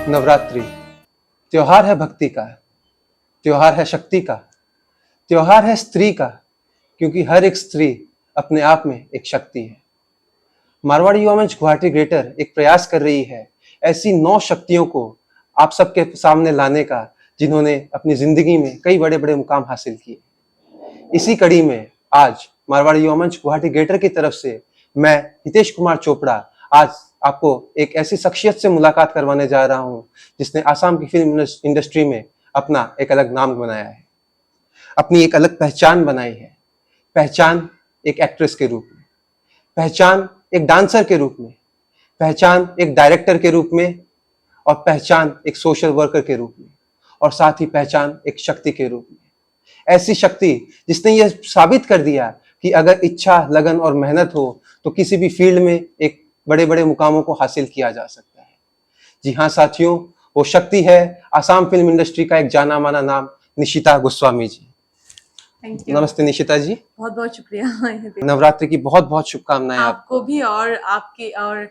नवरात्रि त्योहार है भक्ति का, त्योहार है शक्ति का, त्योहार है स्त्री का, क्योंकि हर एक स्त्री अपने आप में एक शक्ति है। मारवाड़ी युवा मंच गुवाहाटी ग्रेटर एक प्रयास कर रही है ऐसी 9 शक्तियों को आप सबके सामने लाने का, जिन्होंने अपनी जिंदगी में कई बड़े बड़े मुकाम हासिल किए। इसी कड़ी में आज मारवाड़ी युवा मंच गुवाहाटी ग्रेटर की तरफ से मैं हितेश कुमार चोपड़ा आज आपको एक ऐसी शख्सियत से मुलाकात करवाने जा रहा हूं जिसने आसाम की फिल्म इंडस्ट्री में अपना एक अलग नाम बनाया है, अपनी एक अलग पहचान बनाई है। पहचान एक एक्ट्रेस के रूप में, पहचान एक डांसर के रूप में, पहचान एक डायरेक्टर के रूप में, और पहचान एक सोशल वर्कर के रूप में, और साथ ही पहचान एक शक्ति के रूप में। ऐसी शक्ति जिसने यह साबित कर दिया कि अगर इच्छा, लगन और मेहनत हो तो किसी भी फील्ड में एक बड़े बड़े मुकामों को हासिल किया जा सकता है। जी हाँ साथियों, वो शक्ति है आसाम फिल्म इंडस्ट्री का एक जाना माना नाम, निशिता गोस्वामी जी। Thank you. नमस्ते निशिता जी। बहुत बहुत शुक्रिया। नवरात्रि की बहुत बहुत शुभकामनाएं आपको भी और आपके और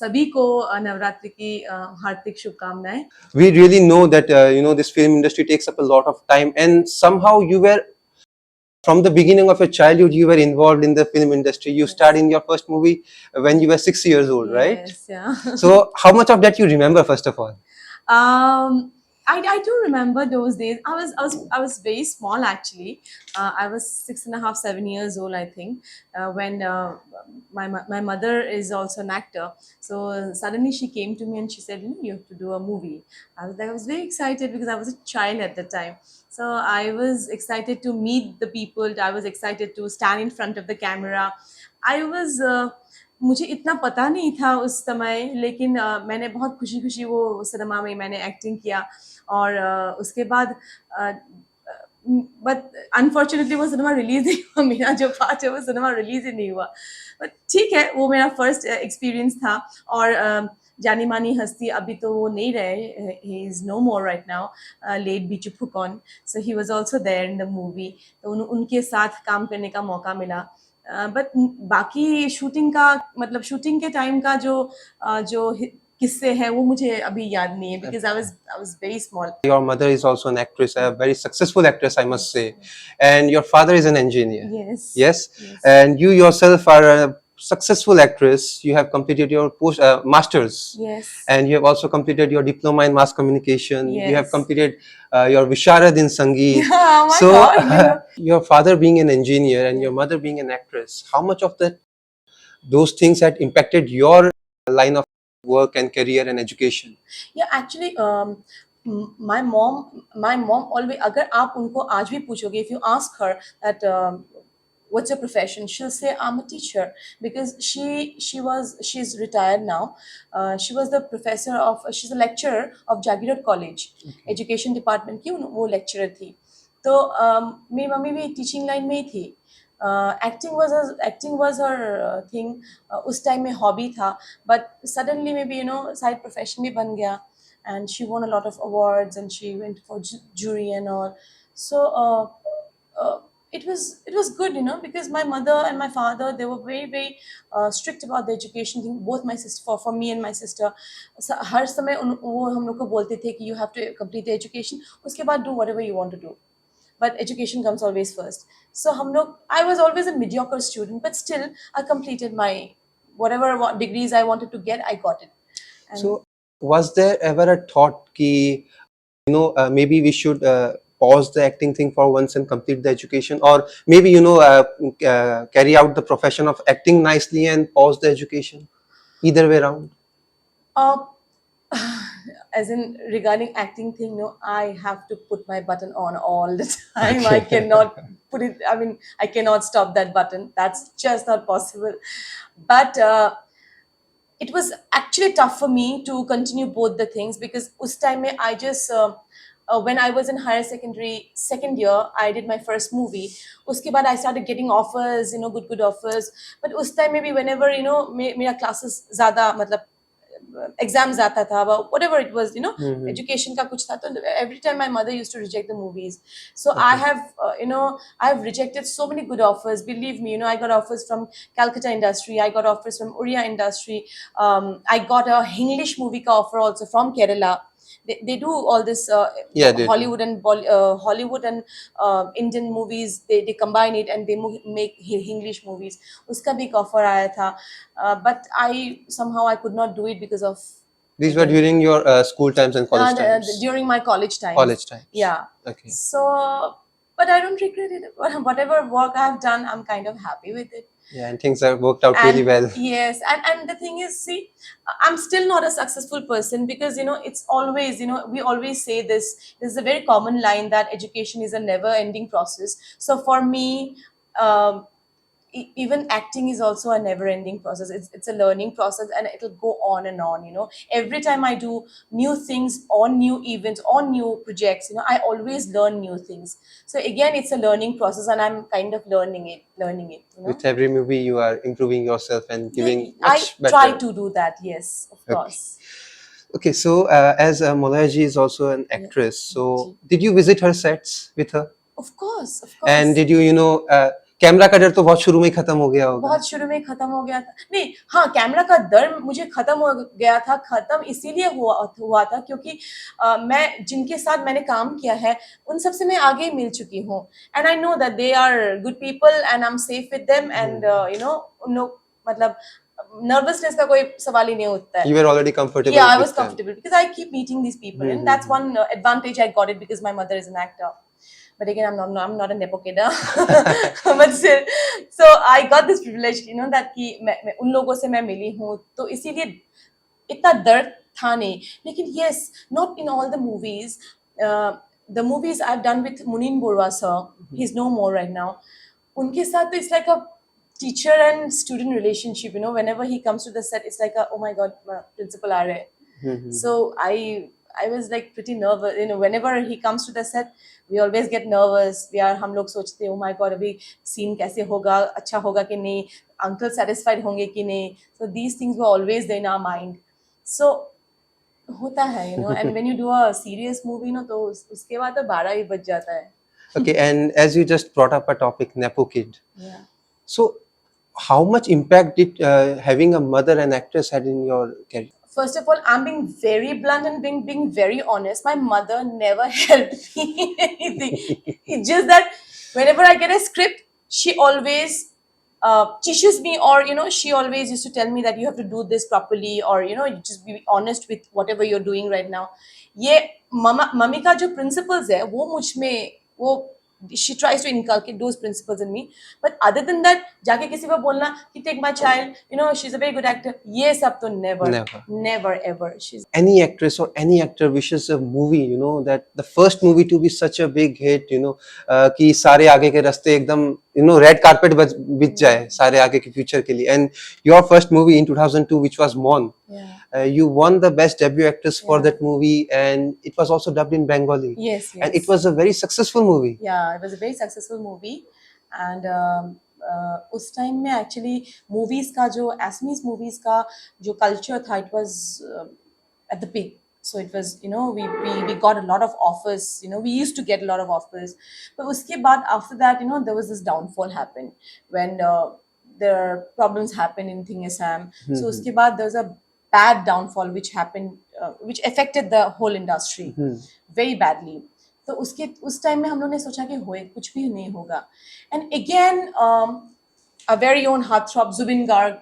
सभी को नवरात्रि की हार्दिक शुभकामनाएं। We really know that this film industry takes up a lot of time, and somehow you were from the beginning of your childhood you were involved in the film industry. You starred in your first movie when you were 6 years old, right? Yes, yeah. So how much of that you remember, first of all? I do remember those days. I was very small actually. I was 6.5, 7 years old, I think, when my mother is also an actor. So suddenly she came to me and she said, you have to do a movie. I was very excited because I was a child at the time. So I was excited to meet the people. I was excited to stand in front of the camera. I was मुझे इतना पता नहीं था उस समय, लेकिन मैंने बहुत खुशी खुशी वो सिनेमा में मैंने एक्टिंग किया। और उसके बाद बट अनफॉर्चुनेटली वो सिनेमा रिलीज नहीं हुआ। मेरा जो पार्ट है वो सिनेमा रिलीज ही नहीं हुआ, बट ठीक है, वो मेरा फर्स्ट एक्सपीरियंस था। और जानी मानी हस्ती अभी तो वो नहीं रहे, he is no more right now, late Biju Phukan, so he was also there in the movie. तो उनके साथ काम करने का मौका मिला। बट बाकी शूटिंग का मतलब शूटिंग के टाइम का जो किस्से हैं वो मुझे अभी याद नहीं है, because I was very small. Your mother is also an actress, a very successful actress, I must say, and your father is an engineer. Yes. Yes, Yes. and you yourself are a successful actress. You have completed your masters. Yes. And you have also completed your diploma in mass communication. Yes. You have completed your Visharad in Sangeet. Oh my So God. your father being an engineer and your mother being an actress, how much of those things had impacted your line of work and career and education? Yeah, actually, my mom always, अगर आप उनको आज भी पूछोगे, if you ask her that what's your profession, she'll say I'm a teacher, because she's retired now. She was the professor of, she's a lecturer of Jagirat College, education department की वो lecturer थी। तो मेरी mummy भी teaching line में ही थी। Acting was her thing. उस time में हॉबी था, but suddenly may be side profession भी बन गया। And she won a lot of awards and she went for jury and all. So it was good, because my mother and my father, they were very very strict about the education thing, both my sister, for me and my sister. हर समय वो हम लोग को बोलते थे कि you have to complete the education, उसके बाद do whatever you want to do, but education comes always first. So I was always a mediocre student, but still I completed my whatever degrees I wanted to get, I got it. And so was there ever a thought ki maybe we should pause the acting thing for once and complete the education, or maybe carry out the profession of acting nicely and pause the education, either way around? uh, as in regarding acting thing, no, I have to put my button on all the time. Okay. I cannot put it, I mean, I cannot stop that button, that's just not possible. But it was actually tough for me to continue both the things, because us time mein I just when I was in higher secondary second year, I did my first movie. Uske baad I started getting offers, good offers. But us time maybe whenever mera classes zyada matlab exams आता था, whatever it was, Mhm. education का कुछ था, तो every time my mother used to reject the movies. So I Okay. have, I have rejected so many good offers. Believe me, I got offers from Calcutta industry, I got offers from Oriya industry, I got a English movie ka offer also from Kerala. They do all this Yeah, they do. Hollywood and Hollywood and Indian movies. They combine it and they make English movies. Uska bhi ek offer aaya tha, but I somehow I could not do it because of, These were again, during your school times and college times. during my college times. College times. Yeah. Okay. So, but I don't regret it. Whatever work I've done, I'm kind of happy with it. Yeah, and things have worked out really well. Yes, and the thing is, see, I'm still not a successful person because it's always, we always say this. This is a very common line that education is a never-ending process. So for me, um, even acting is also a never-ending process. It's a learning process, and it'll go on and on. Every time I do new things, on new events, on new projects, I always learn new things. So again, it's a learning process, and I'm kind of learning it. With every movie, you are improving yourself and giving I much better. try to do that. Yes, of Okay. course. Okay, so as Molaji is also an actress, so Ji. did you visit her sets with her? Of course, of course. And did you camera का डर तो बहुत शुरू में ही खत्म हो गया होगा. बहुत शुरू में खत्म हो गया था. नहीं, हाँ, कैमरा का डर मुझे खत्म हो गया था. खत्म इसीलिए हुआ था क्योंकि मैं जिनके साथ मैंने काम किया है उन सब से मैं आगे मिल चुकी हूँ. And I know that they are good people and I am safe with them. And उन लोग, मतलब nervousness का कोई सवाल ही नहीं उठता है. You were already comfortable. Yeah, I with was them. comfortable because I keep meeting these people, and that's one advantage I got it because my mother is an actor. But again, I'm not a nepo kid. But still, so I got this privilege, that कि मैं उन लोगों से मैं मिली हूँ, तो इसीलिए इतना दर्द था नहीं. लेकिन yes, not in all the movies. The movies I've done with Munin Borwa sir, he's no more right now. उनके साथ तो it's like a teacher and student relationship. Whenever he comes to the set, it's like oh my god, principal aa rahe. So I was like pretty nervous. Whenever he comes to the set, we always get nervous. हम लोग सोचते oh my god, अभी scene कैसे होगा, अच्छा होगा कि नहीं, uncle satisfied होंगे कि नहीं. So these things were always there in our mind. So होता है, and when you do a serious movie, तो उसके बाद तो 12 ही बज जाता है. Okay, and as you just brought up a topic, nepo kid. Yeah. So, how much impact did having a mother and actress had in your career? First of all, I'm being very blunt and being very honest. My mother never helped me anything. It's just that whenever I get a script, she always teaches me, or she always used to tell me that you have to do this properly, or you just be honest with whatever you're doing right now. ये mummy का जो principles है, वो मुझ में वो she tries to inculcate those principles in me. But other than that, जाके किसी को बोलना कि take my child, she's a very good actor, ये सब तो never ever. She's Any actress or any actor wishes a movie, that the first movie to be such a big hit, कि सारे आगे के रास्ते एकदम red carpet बिछ जाए सारे आगे के future के लिए. And your first movie in 2002, which was Mon, you won the best debut actress for that movie, and it was also dubbed in Bengali. Yes. And it was a very successful movie. Yeah, it was a very successful movie. And उस time में actually movies का जो Assamese movies का जो culture था, it was at the peak. So it was, we got a lot of offers. We used to get a lot of offers. But उसके बाद, after that, there was this downfall happened when there are problems happen in Thing Assam. So उसके बाद there was a bad downfall which happened, which affected the whole industry very badly. तो उस time में हम लोग ने सोचा कि होए कुछ भी नहीं होगा. And again, a very own heartthrob Zubin Garg,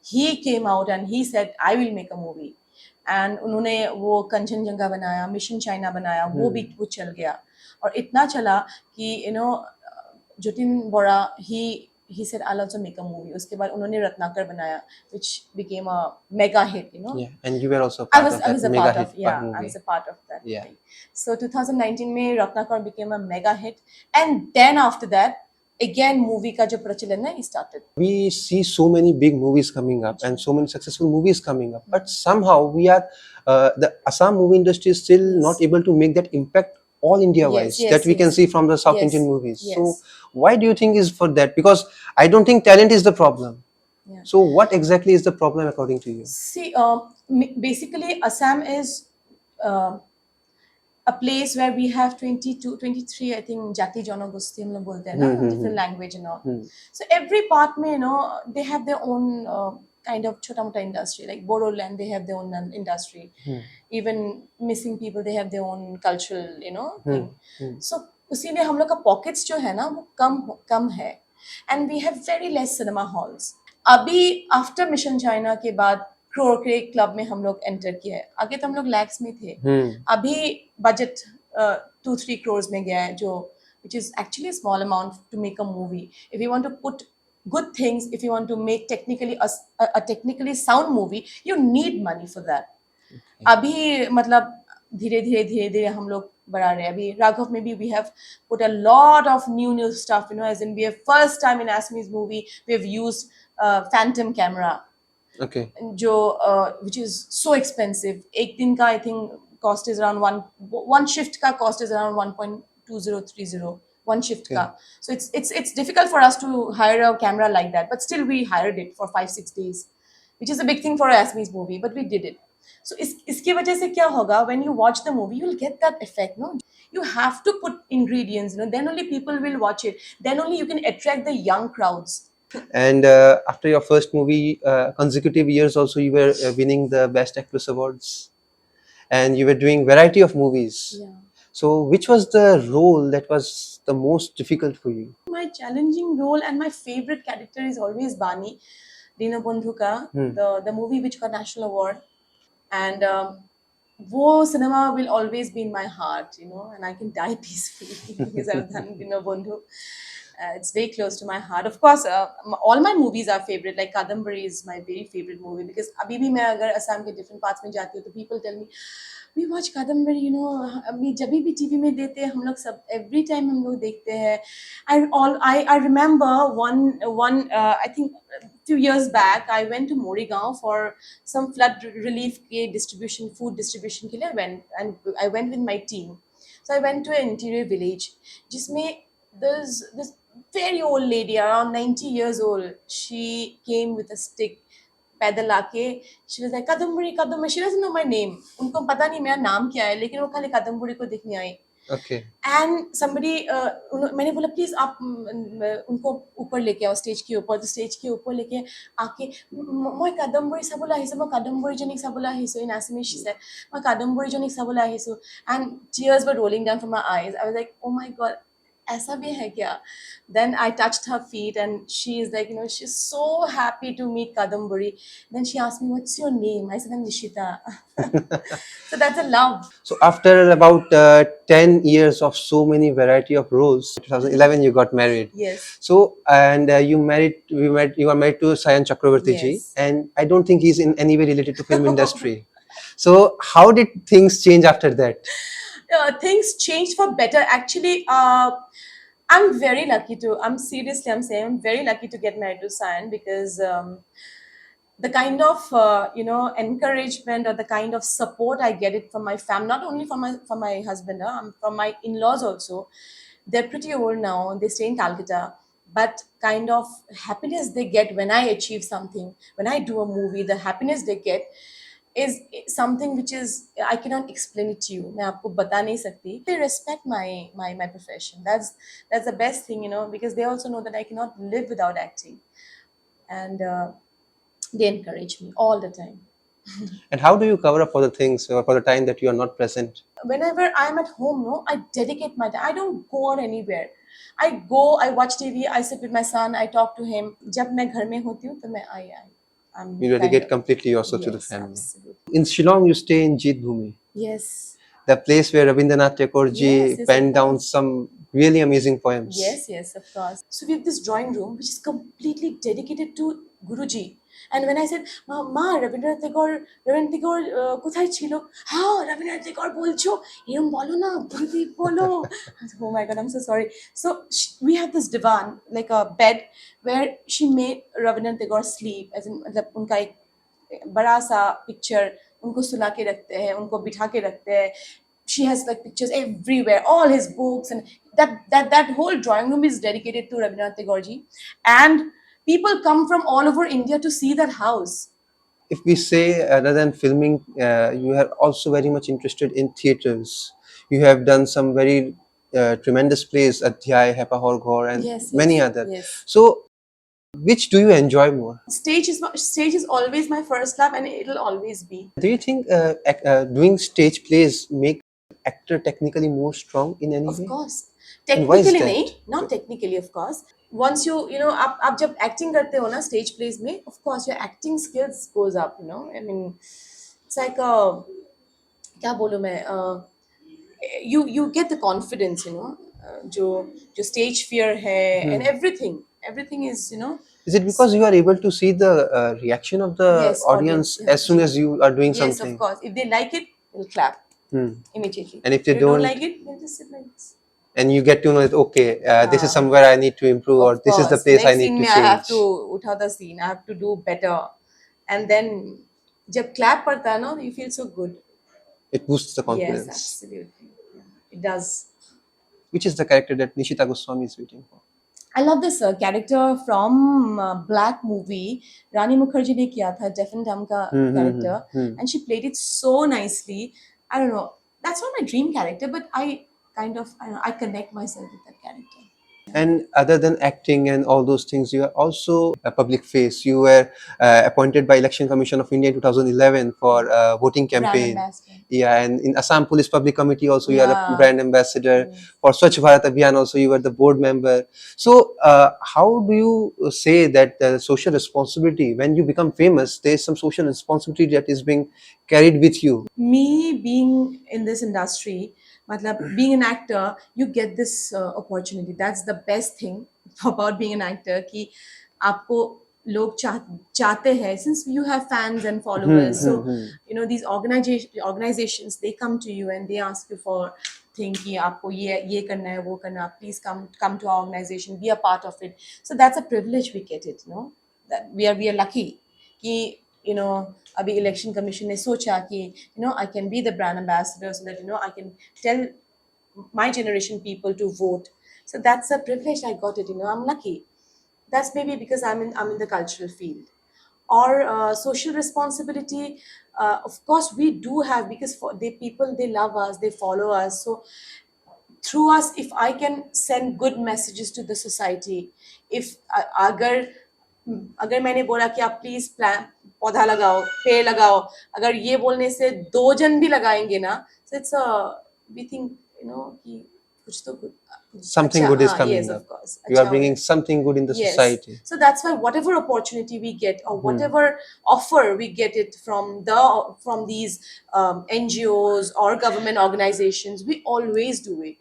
he came out and he said, I will make a movie. And उन्होंने वो कंचनजंगा बनाया, मिशन चाइना बनाया, वो भी वो चल गया. और इतना चला कि जतिन बोरा he said I'll also make a movie. उसके बाद उन्होंने रत्नाकर बनाया, which became a mega hit. Yeah, and you were also I part was of that I was a mega part hit of yeah movie. I was a part of that Yeah. thing. So 2019 में Ratnakar became a mega hit, and then after that again movie का जो प्रचलन है started. We see so many big movies coming up and so many successful movies coming up, but somehow we are the Assam movie industry is still not able to make that impact all India wise that we can see from the South Indian movies. So why do you think is for that? Because I don't think talent is the problem. Yeah. So what exactly is the problem according to you? See, basically, Assam is uh, a place where we have 22, 23, I think, Jati Janagosti hum log bolte hain na, different language and all. So every part mein, they have their own kind of chota mota industry. Like Bodoland, they have their own industry. Even missing people, they have their own cultural, thing. So उसीलिए हम लोग का pockets जो है ना वो कम है, and we have very less cinema halls. अभी after mission China के बाद क्रोर के क्लब में हम लोग एंटर किया है. आगे तो हम लोग लैक्स में थे. अभी बजट 2-3 crores में गया है, जो which is actually a small amount to make a movie. If you want to put good things, if you want to make technically a technically sound movie, you need money for that. अभी मतलब धीरे धीरे हम लोग बढ़ा रहे हैं. अभी राघव में भी we have put a lot of new stuff, as in we have first time in Assamese movie we have used phantom camera, Okay. जो which is so expensive. एक दिन का I think cost is around one shift का cost is around 1.2030 one shift का. So it's difficult for us to hire a camera like that, but still we hired it for 5-6 days, which is a big thing for a Assamese movie, but we did it. So इसकी वजह से क्या होगा, when you watch the movie you'll get that effect, no? You have to put ingredients, then only people will watch it, then only you can attract the young crowds. And after your first movie, consecutive years also you were winning the Best Actress awards, and you were doing variety of movies. Yeah. So which was the role that was the most difficult for you? My challenging role and my favorite character is always Bani, Dino Bondhuka, the movie which got national award. And wo cinema will always be in my heart, and I can die peacefully because I've done Dino Bondhu. It's very close to my heart. Of course, all my movies are favorite. Like Kadambari is my very favorite movie, because abhi bhi main agar Assam ke different parts mein jati hu, to people tell me, we watch Kadambari, अभी जब भी TV में देते हैं हम लोग सब every time हम लोग देखते हैं. I remember one I think a few years back I went to Morigaon for some flood relief के food distribution के लिए I went with my team. So I went to an interior village जिसमें there's this very old lady around 90 years old. She came with a stick, पैदल आके. She was like, Kadamburi. She doesn't know my name. उनको पता नहीं मेरा नाम क्या है, लेकिन वो खाली कादम्बरी को देखने आई. Okay. And somebody मैंने बोला प्लीज आप उनको ऊपर लेके आओ, स्टेज के ऊपर. तो स्टेज के ऊपर लेके आके মই কাদম্বৰী চাবলৈ আহিছো, মই কাদম্বৰীজনীক চাবলৈ আহিছো. In Assamese she said, মই কাদম্বৰীজনীক চাবলৈ আহিছো. And tears were rolling down from my eyes. I was like, oh my god, ऐसा भी है क्या? Then I touched her feet and she is like, she's so happy to meet Kadamburi. Then she asked me, what's your name? I said, I'm Nishita. So that's a love. So after about 10 years of so many variety of roles, 2011 you got married. Yes. So and you are married to Sayan Chakravarti ji, Yes. and I don't think he's in any way related to film industry. So how did things change after that? Things changed for better. Actually, I'm very lucky to. I'm saying I'm very lucky to get married to Sayan, because the kind of encouragement or the kind of support I get it from my family, not only from my husband, from my in-laws also. They're pretty old now. They stay in Calcutta. But kind of happiness they get when I achieve something, when I do a movie, the happiness they get is something which is, I cannot explain it to you. मैं आपको बता नहीं सकती. They respect my profession. That's the best thing, because they also know that I cannot live without acting, and they encourage me all the time. And how do you cover up for the things or for the time that you are not present? Whenever I'm at home, I dedicate my time. I don't go out anywhere. I go, I watch TV, I sit with my son, I talk to him. जब मैं घर में होती हूँ तो मैं I'm You dedicate completely also to the yes, family. absolutely. In Shillong, you stay in Jeet Bhumi, Yes. the place where Rabindranath Tagore ji Yes, yes, penned of down course. some really amazing poems. Yes, of course. So we have this drawing room which is completely dedicated to Guruji. And when I said, Ma, Rabindranath Tagore কোথায় ছিল? হ্যাঁ, Rabindranath Tagore বলছো, এরম বলো না, গুরুদেব বলো. Oh my god, I'm so sorry. So we have this divan, like a bed, where she made Rabindranath Tagore sleep, as in मतलब उनका एक बड़ा सा picture, उनको सुला के रखते हैं, उनको बिठा के रखते हैं. She has like pictures everywhere, all his books, and that whole drawing room is dedicated to Rabindranath Tagore ji. And People come from all over India to see that house. If we say, other than filming, you are also very much interested in theaters. You have done some very tremendous plays, Adhyay, Hepa Hor Ghor, and Yes, many yes, other. yes. So, which do you enjoy more? Stage is always my first love, and it'll always be. Do you think doing stage plays make actor technically more strong in any Of way? course, And why is technically नहीं, that? not technically of course. Once you know आप जब acting करते हो ना stage plays में, of course your acting skills goes up, you know. I mean, it's like a क्या बोलूँ मैं you get the confidence, you know. जो जो stage fear है and everything is, you know. Is it because you are able to see the reaction of the Yes, audience, audience yeah, as soon as you are doing yes, of something? course. If they like it, they'll clap Hmm. immediately. And if they If they don't don't, like it, they'll just sit like this. and you get to know that, okay, this is हाँ. somewhere I need to improve, or Of this is the course, place I next need scene to में I have change. to उठा the scene. I have to do better, and then जब clap पड़ता है ना, you feel so good. It boosts the Yes, confidence. absolutely. Yeah, it does. Which is the character that Nishita Goswami is waiting for? I love this character from Black movie. Rani Mukherjee ने किया था Deaf and Dumb का character, and she played it so nicely. I don't know. That's not my dream character, but I kind of I connect myself with that character. And other than acting and all those things, you are also a public face. You were appointed by Election Commission of India in 2011 for voting Brand campaign. ambassador. Yeah, and in Assam Police Public Committee also you are a Yeah. brand ambassador. Yes. For Swachh Bharat Abhiyan also you were the board member. So how do you say that the social responsibility, when you become famous, there is some social responsibility that is being carried with you? Me being in this industry, matlab, being an actor, you get this opportunity. That's the best thing about being an actor कि आपको लोग चाहते हैं, since you have fans and followers. So you know these organizations they come to you and they ask you for thing कि आपको ये करना है वो करना है, please come to our organization, be a part of it. So that's a privilege we get it, you know, that we are lucky कि you know अभी इलेक्शन कमीशन ने सोचा कि you know I can be the brand ambassador so that you know I can tell my generation people to vote. So that's a privilege I got it, you know. I'm lucky. That's maybe because I'm in the cultural field. Or social responsibility, of course we do have, because for the people they love us, they follow us. So through us, if I can send good messages to the society, if अगर अगर मैंने बोला कि आप please पौधा लगाओ, पेड़ लगाओ, अगर ये बोलने से 2 जन भी लगाएंगे ना, so it's a we think, you know कि कुछ तो कुछ Something अच्छा, good is हाँ, coming yes, up. of course, You are अच्छा bringing होगा. something good in the Yes. society. So that's why whatever opportunity we get or whatever offer we get it from these NGOs or government organizations, we always do it.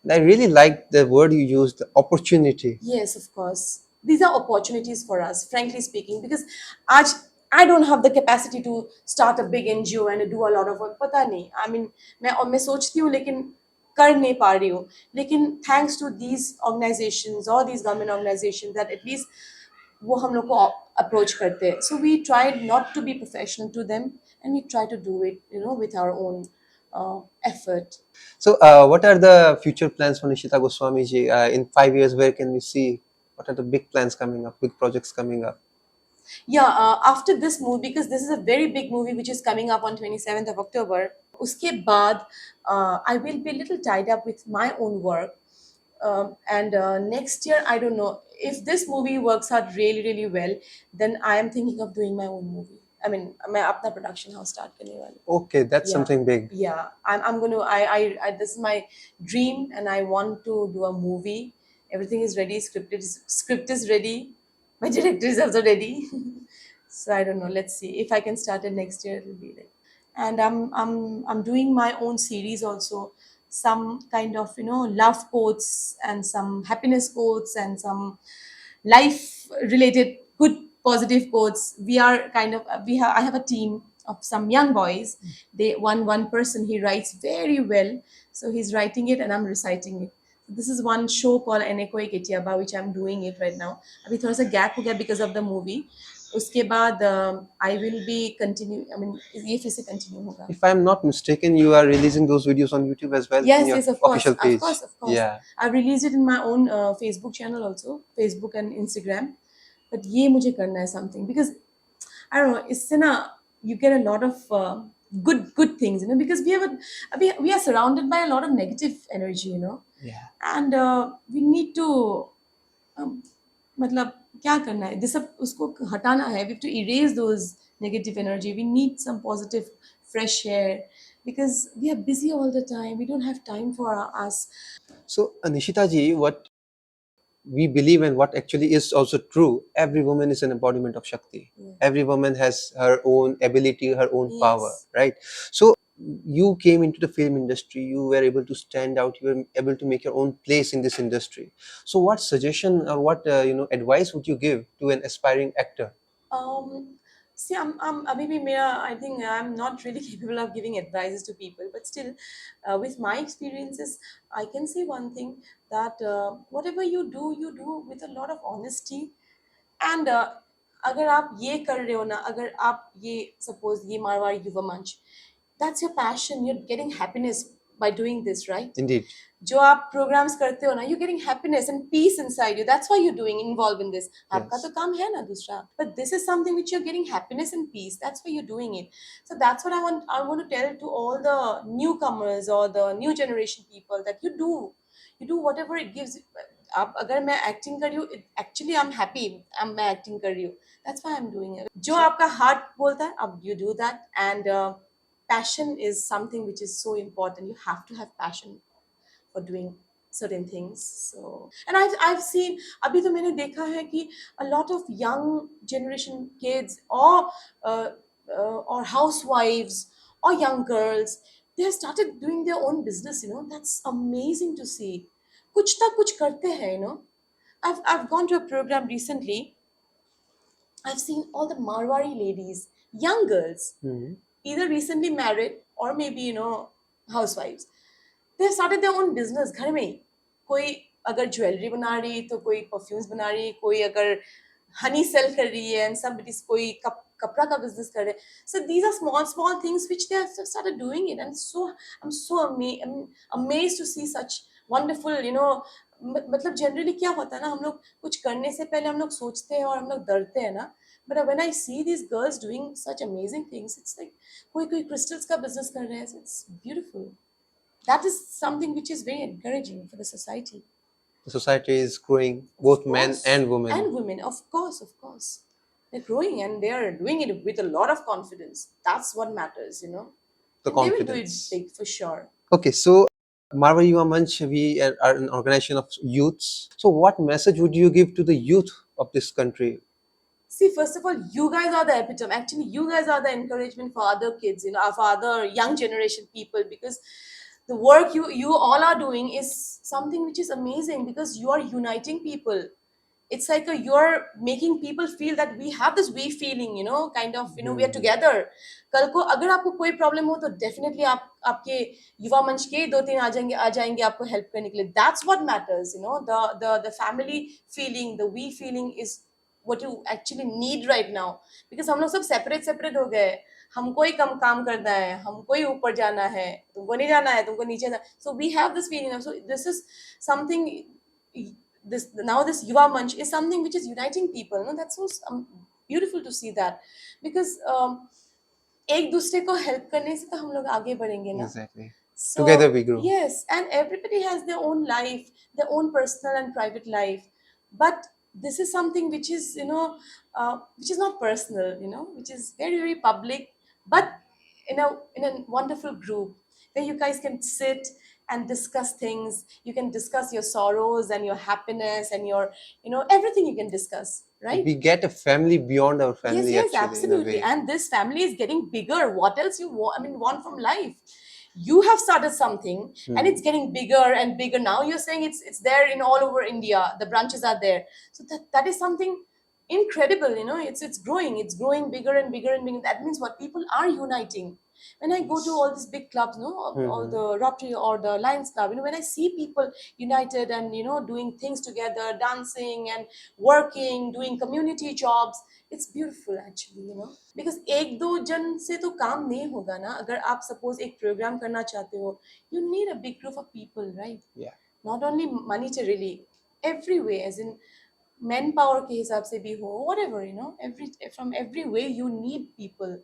And I really like the word you used, the opportunity. Yes, of course. These are opportunities for us, frankly speaking, because आज I don't have the capacity to start a big NGO and do a lot of work. पता नहीं. I mean, मैं सोचती हूँ लेकिन कर नहीं पा रही हूँ. लेकिन thanks to these organizations or these government organizations that at least वो हम लोग को approach करते हैं. So we tried not to be professional to them and we try to do it, you know, with our own effort. So, what are the future plans for Nishita Goswami ji? In 5 years, where can we see? What are the big plans coming up, big projects coming up? Yeah, after this movie, because this is a very big movie which is coming up on 27th of October, uske baad, I will be a little tied up with my own work. And next year, I don't know. If this movie works out really, really well, then I am thinking of doing my own movie. I mean, मैं अपना production house start करने वाली हूँ. Okay, that's Yeah. something big. Yeah, I'm going to, this is my dream and I want to do a movie. Everything is ready, script is ready. My director is also ready. So I don't know. Let's see if I can start it next year. It will be like, and I'm doing my own series also. Some kind of, you know, love quotes and some happiness quotes and some life related good positive quotes. We are kind of I have a team of some young boys. They one person he writes very well, so he's writing it and I'm reciting it. This is one show called Eneko Ketiaba, which I'm doing it right now. अभी थोड़ा सा gap हो गया because of the movie. उसके बाद I will be continue. I mean ये फिर से continue होगा. If I'm not mistaken, you are releasing those videos on YouTube as well Yes, in your yes, of course, official page. of course. Yeah. I've released it in my own Facebook channel also, Facebook and Instagram. but ये मुझे करना है something, because I don't know, इससे ना you get a lot of good things, you know, because we are surrounded by a lot of negative energy, you know, Yeah. and we need to मतलब क्या करना है, this सब उसको हटाना है, we have to erase those negative energy, we need some positive fresh air, because we are busy all the time, we don't have time for us. So, Nishita ji, what we believe and what actually is also true, every woman is an embodiment of Shakti. Yeah. Every woman has her own ability, her own power, Yes. right? So, you came into the film industry, you were able to stand out, you were able to make your own place in this industry. So, what suggestion or what advice would you give to an aspiring actor? Um, See, अभी भी मेरा, I think I'm not really capable of giving advices to people, but still, with my experiences, I can say one thing, that whatever you do with a lot of honesty, and अगर आप ये कर रहे हो ना, अगर आप ये suppose ये मारवाड़ी युवा मंच, that's your passion, you're getting happiness by doing this, right? Indeed. जो आप प्रोग्राम्स करते हो ना, you getting happiness and peace inside you, that's why you doing involve in this, आपका Yes. तो काम है ना दूसरा, but this is something which you are getting happiness and peace, that's why you doing it. So that's what I want to tell to all the newcomers or the new generation people, that you do whatever it gives. आप अगर मैं acting कर रही हूँ, actually I am happy, मैं acting कर रही हूँ, that's why I am doing it. जो आपका हार्ट बोलता है, अब you do that, and passion is something which is so important. You have to have passion for doing certain things. So, and I've seen, अभी तो मैंने देखा है कि a lot of young generation kids, or housewives, or young girls, they have started doing their own business, you know. That's amazing to see. कुछ ना कुछ करते हैं, you know. I've gone to a program recently. I've seen all the Marwari ladies, young girls, Mhm. either recently married or maybe, you know, housewives. They have started their own business घर में ही. कोई अगर jewellery बना रही, तो कोई perfumes बना रही, कोई अगर हनी सेल कर रही है, and somebody, कोई कपड़ा का बिजनेस कर रहे हैं. So these are small things which they have started doing it, and so I'm amazed to see such wonderful, you know. मतलब जनरली क्या होता है ना, हम लोग कुछ करने से पहले हम लोग सोचते हैं और हम लोग डरते हैं ना, but when I see these girls doing such amazing things, it's like कोई crystals का business कर रहे हैं, so it's beautiful. That is something which is very encouraging for the society. The society is growing, Of both men course. and women. And women, of course. They're growing and they are doing it with a lot of confidence. That's what matters, you know. The And they will do it confidence. big for sure. Okay, so Marva Yuva Manch, we are an organization of youths. So, what message would you give to the youth of this country? See, first of all, you guys are the epitome. Actually, you guys are the encouragement for other kids, you know, for other young generation people, because the work you all are doing is something which is amazing, because you are uniting people. It's like you're making people feel that we have this we feeling, you know, kind of, you know, we are together. कल को अगर आपको कोई problem हो, तो definitely आपके युवा मंच के दो तीन आ जाएंगे आपको हेल्प करने के लिए. That's what matters, you know. The family feeling, the we feeling is what you actually need right now, because हम लोग सब सेपरेट हो गए. हमको ही कम काम करना है, हमको ही ऊपर जाना है, तुमको नहीं जाना है, तुमको नीचे जाना. So we have this feeling. So this is something, this Yuva Manch is something which is uniting people. No, that's so beautiful to see that, because एक दूसरे को हेल्प करने से तो हम लोग आगे बढ़ेंगे ना. Exactly. So Together we grow. yes, and everybody has their own life, their own personal and private life, but this is something which is, you know, which is not personal, you know, which is very public, but in a wonderful group where you guys can sit and discuss things. You can discuss your sorrows and your happiness and your, you know, everything you can discuss, right? We get a family beyond our family, Yes, actually, in a absolutely. way. And this family is getting bigger. What else you want? I mean, want from life? You have started something, and it's getting bigger and bigger. Now you're saying it's there in all over India. The branches are there. So that is something incredible. You know, it's growing. It's growing bigger and bigger and bigger. That means what, people are uniting. When I go to all these big clubs, no, all the Rotary or the Lions Club, you know, when I see people united and, you know, doing things together, dancing and working, doing community jobs, it's beautiful actually, you know. Because एक दो जन से तो काम नहीं होगा ना. अगर आप suppose एक program करना चाहते हो, you need a big group of people, right? Yeah. Not only monetarily, every way, as in man power के हिसाब से भी हो, whatever, you know, from every way you need people.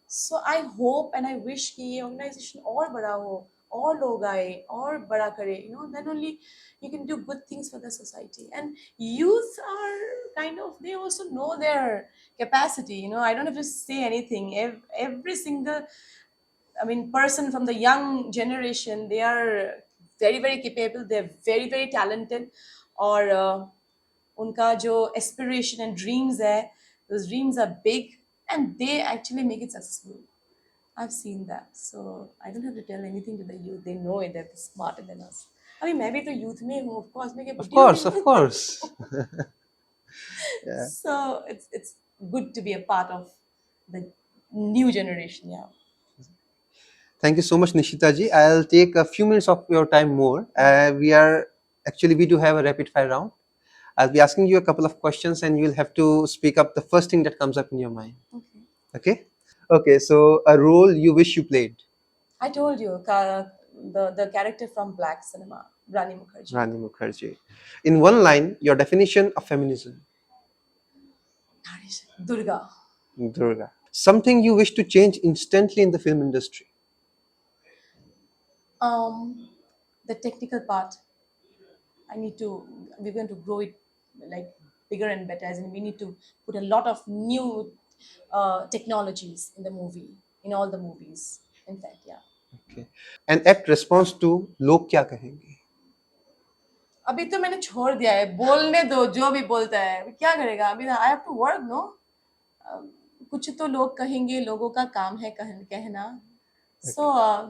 So I hope and I wish कि ये organization और बड़ा हो, और लोग आए और बड़ा करे, you know, then only you can do good things for the society. And youth are kind of, they also know their capacity, you know. I don't have to say anything. Every single, I mean, person from the young generation, they are very very capable, they're very very talented. और उनका जो aspiration and dreams है, those dreams are big and they actually make it successful. I've seen that, so I don't have to tell anything to the youth. They know it. They're smarter than us. I mean, मैं भी तो youth में हूँ, of course. मैं क्या Of बुढ़ी हो course, गई of हूँ? course. Yeah. So it's good to be a part of the new generation. Yeah. Thank you so much, Nishita ji. I'll take a few minutes of your time more. We do have a rapid fire round. I'll be asking you a couple of questions, and you'll have to speak up the first thing that comes up in your mind. Okay. Okay? Okay, so a role you wish you played. I told you, the character from Black Cinema, Rani Mukherjee. Rani Mukherjee. In one line, your definition of feminism. Durga. Durga. Something you wish to change instantly in the film industry. The technical part. We're going to grow it like bigger and better. As in, we need to put a lot of new technologies in the movie, in all the movies. In fact, yeah. Okay. And act response to लोग क्या कहेंगे. अभी तो मैंने छोड़ दिया है, बोलने दो जो भी बोलता है, अभी क्या करेगा, अभी I have to work, no. कुछ तो लोग कहेंगे, लोगों का काम है कहना. सो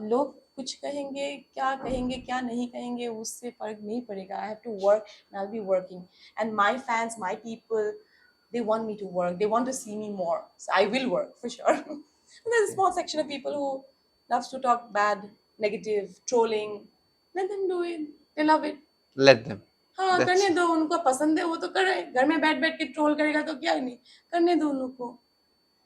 लोग कुछ कहेंगे, क्या नहीं कहेंगे, उससे फर्क नहीं पड़ेगा. I have to work and I will be working. And my fans, my people, they want me to work, they want to see me more, so I will work for sure. There's a small section of people who loves to talk bad, negative, trolling. Let them do it, they love it. Let them. हाँ, That's- करने दो, उनको पसंद है वो तो करे. घर में बैठ बैठ के ट्रोल करेगा तो क्या नहीं, करने दो उन लोग को.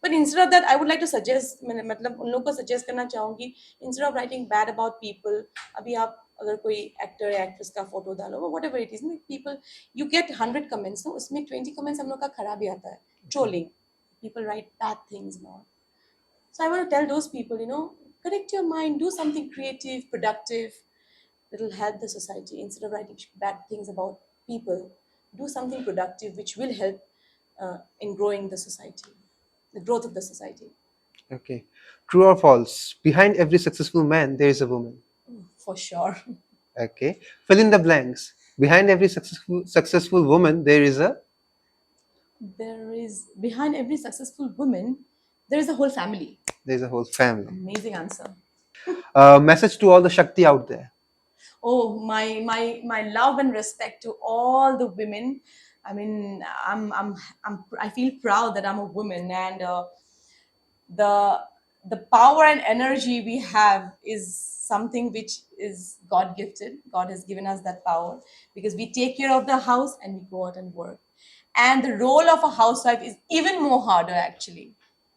But instead of that, I would like to suggest, मतलब उन लोग को suggest करना चाहूँगी, instead of writing bad about people, अभी आप अगर कोई एक्टर या एक्ट्रेस का फोटो डालो, whatever it is, people, you get 100 comments, no, उसमें 20 comments हम लोग का खराब ही आता है, trolling. People write bad things and all. So I want to tell those people, you know, correct your mind, do something creative, productive, that will help the society. Instead of writing bad things about people, do something productive which will help in growing the society, the growth of the society. Okay. True or false? Behind every successful man, there is a woman. For sure. Okay. Fill in the blanks. Behind every successful woman, there is a. There is, behind every successful woman, there is a whole family. There is a whole family. Amazing answer. Message to all the Shakti out there. Oh, my love and respect to all the women. I mean, I feel proud that I'm a woman, and the power and energy we have is something which is God gifted. God has given us that power because we take care of the house and we go out and work. And the role of a housewife is even more harder, actually.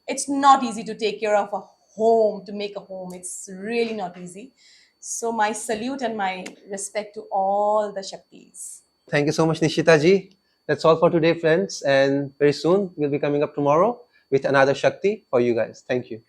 It's not easy to take care of a home, to make a home. It's really not easy. So my salute and my respect to all the Shaktis. Thank you so much, Nishita ji. That's all for today, friends. And very soon, we'll be coming up tomorrow with another Shakti for you guys. Thank you.